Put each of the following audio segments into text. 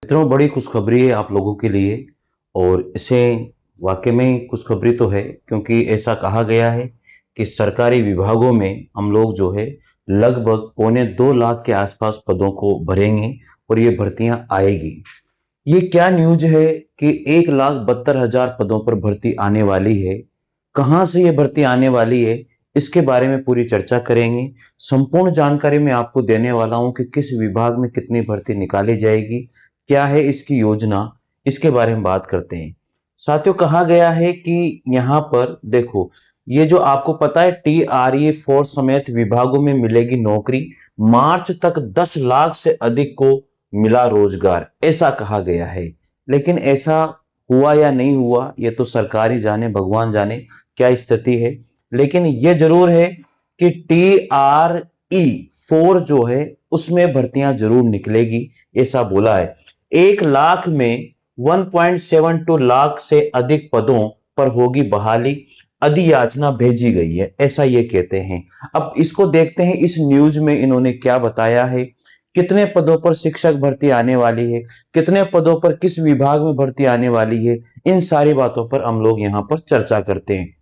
मित्रों, बड़ी खुशखबरी है आप लोगों के लिए। और इसे वाकई में खुशखबरी तो है, क्योंकि ऐसा कहा गया है कि सरकारी विभागों में हम लोग जो है लगभग 2.25 लाख के आसपास पदों को भरेंगे और ये भर्तियां आएगी। ये क्या न्यूज है कि 1,72,000 पदों पर भर्ती आने वाली है। कहां से ये भर्ती आने वाली है, इसके बारे में पूरी चर्चा करेंगे। संपूर्ण जानकारी मैं आपको देने वाला हूं कि किस विभाग में कितनी भर्ती निकाली जाएगी, क्या है इसकी योजना, इसके बारे में बात करते हैं। साथियों, कहा गया है कि यहां पर देखो, ये जो आपको पता है TRE 4 समेत विभागों में मिलेगी नौकरी। मार्च तक 10 लाख से अधिक को मिला रोजगार, ऐसा कहा गया है। लेकिन ऐसा हुआ या नहीं हुआ, ये तो सरकार ही जाने, भगवान जाने क्या स्थिति है। लेकिन ये जरूर है कि TRE 4 जो है उसमें भर्तियां जरूर निकलेगी, ऐसा बोला है। 1 लाख में 1.72 लाख से अधिक पदों पर होगी बहाली, अधियाचना भेजी गई है, ऐसा ये कहते हैं। अब इसको देखते हैं, इस न्यूज में इन्होंने क्या बताया है। कितने पदों पर शिक्षक भर्ती आने वाली है, कितने पदों पर किस विभाग में भर्ती आने वाली है, इन सारी बातों पर हम लोग यहां पर चर्चा करते हैं।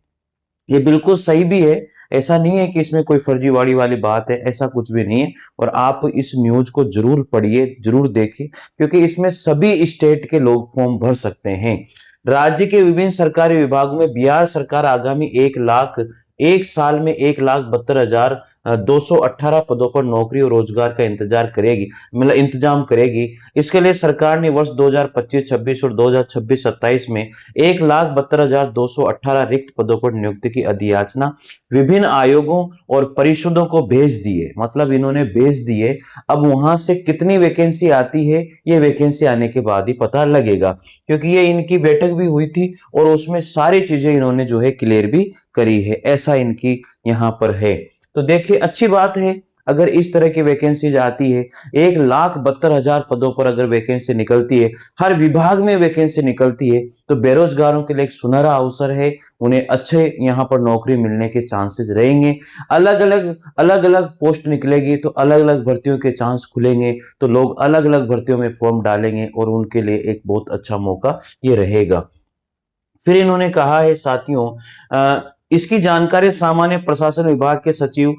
ये बिल्कुल सही भी है, ऐसा नहीं है कि इसमें कोई फर्जीवाड़ी वाली बात है, ऐसा कुछ भी नहीं है। और आप इस न्यूज को जरूर पढ़िए, जरूर देखिए, क्योंकि इसमें सभी स्टेट के लोग फॉर्म भर सकते हैं। राज्य के विभिन्न सरकारी विभागों में बिहार सरकार आगामी 1 साल में 1,72,218 पदों पर नौकरी और रोजगार का इंतजार करेगी, मतलब इंतजाम करेगी। इसके लिए सरकार ने वर्ष 2025-26 और 2026-27 में 1,72,218 रिक्त पदों पर नियुक्ति की अधियाचना विभिन्न आयोगों और परिषदों को भेज दी है। मतलब इन्होंने भेज दिए। अब वहां से कितनी वैकेंसी आती है, ये वैकेंसी आने के बाद ही पता लगेगा, क्योंकि ये इनकी बैठक भी हुई थी और उसमें सारी चीजें इन्होंने जो है क्लियर भी करी है, ऐसा इनकी यहां पर है। तो देखिए, अच्छी बात है अगर इस तरह की वैकेंसीज आती है। 1,72,000 पदों पर अगर वैकेंसी निकलती है, हर विभाग में वैकेंसी निकलती है, तो बेरोजगारों के लिए एक सुनहरा अवसर है। उन्हें अच्छे यहां पर नौकरी मिलने के चांसेस रहेंगे। अलग अलग पोस्ट निकलेगी तो अलग अलग भर्तियों के चांस खुलेंगे, तो लोग अलग अलग भर्तियों में फॉर्म डालेंगे और उनके लिए एक बहुत अच्छा मौका ये रहेगा। फिर इन्होंने कहा है साथियों, इसकी जानकारी सामान्य प्रशासन विभाग के सचिव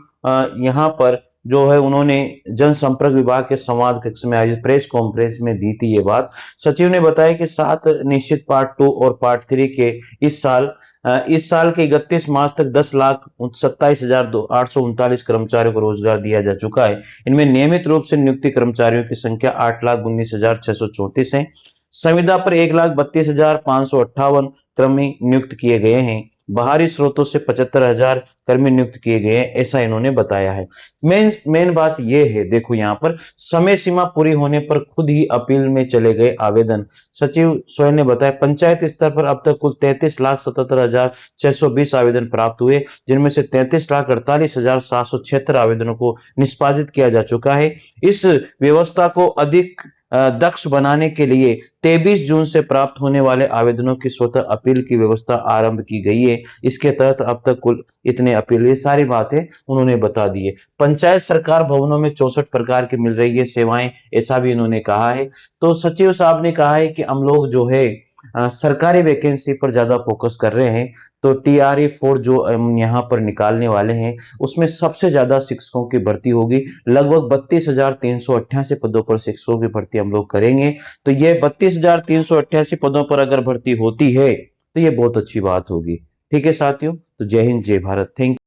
यहां पर जो है उन्होंने जनसंपर्क विभाग के संवाद कक्ष में आयोजित प्रेस कॉन्फ्रेंस में दी थी ये बात। सचिव ने बताया कि 7 निश्चित पार्ट 2 और पार्ट 3 के इस साल के 31 मार्च तक 10,27,839 कर्मचारियों को रोजगार दिया जा चुका है। इनमें नियमित रूप से नियुक्त कर्मचारियों की संख्या 8,19,634 है। संविदा पर 1,32,558 कर्मी नियुक्त किए गए हैं। बाहरी स्रोतों से 75,000 कर्मी नियुक्त किए गए हैं, ऐसा इन्होंने बताया है। मेन बात यह है, देखो यहाँ पर समय सीमा पूरी होने पर खुद ही अपील में चले गए आवेदन। सचिव स्वयं ने बताया पंचायत स्तर पर अब तक कुल 33,77,620 आवेदन प्राप्त हुए, जिनमें से 33,48,776 आवेदनों को निष्पादित किया जा चुका है। इस व्यवस्था को अधिक दक्ष बनाने के लिए 23 जून से प्राप्त होने वाले आवेदनों की स्वतः अपील की व्यवस्था आरंभ की गई है। इसके तहत अब तक कुल इतने अपील, ये सारी बातें उन्होंने बता दी है। पंचायत सरकार भवनों में 64 प्रकार की मिल रही है सेवाएं, ऐसा भी इन्होंने कहा है। तो सचिव साहब ने कहा है कि हम लोग जो है सरकारी वैकेंसी पर ज्यादा फोकस कर रहे हैं। तो TRE 4 जो हम यहाँ पर निकालने वाले हैं, उसमें सबसे ज्यादा शिक्षकों की भर्ती होगी। लगभग 32,388 पदों पर शिक्षकों की भर्ती हम लोग करेंगे। तो ये 32,388 पदों पर अगर भर्ती होती है तो ये बहुत अच्छी बात होगी। ठीक है साथियों, तो जय हिंद, जय भारत, थैंक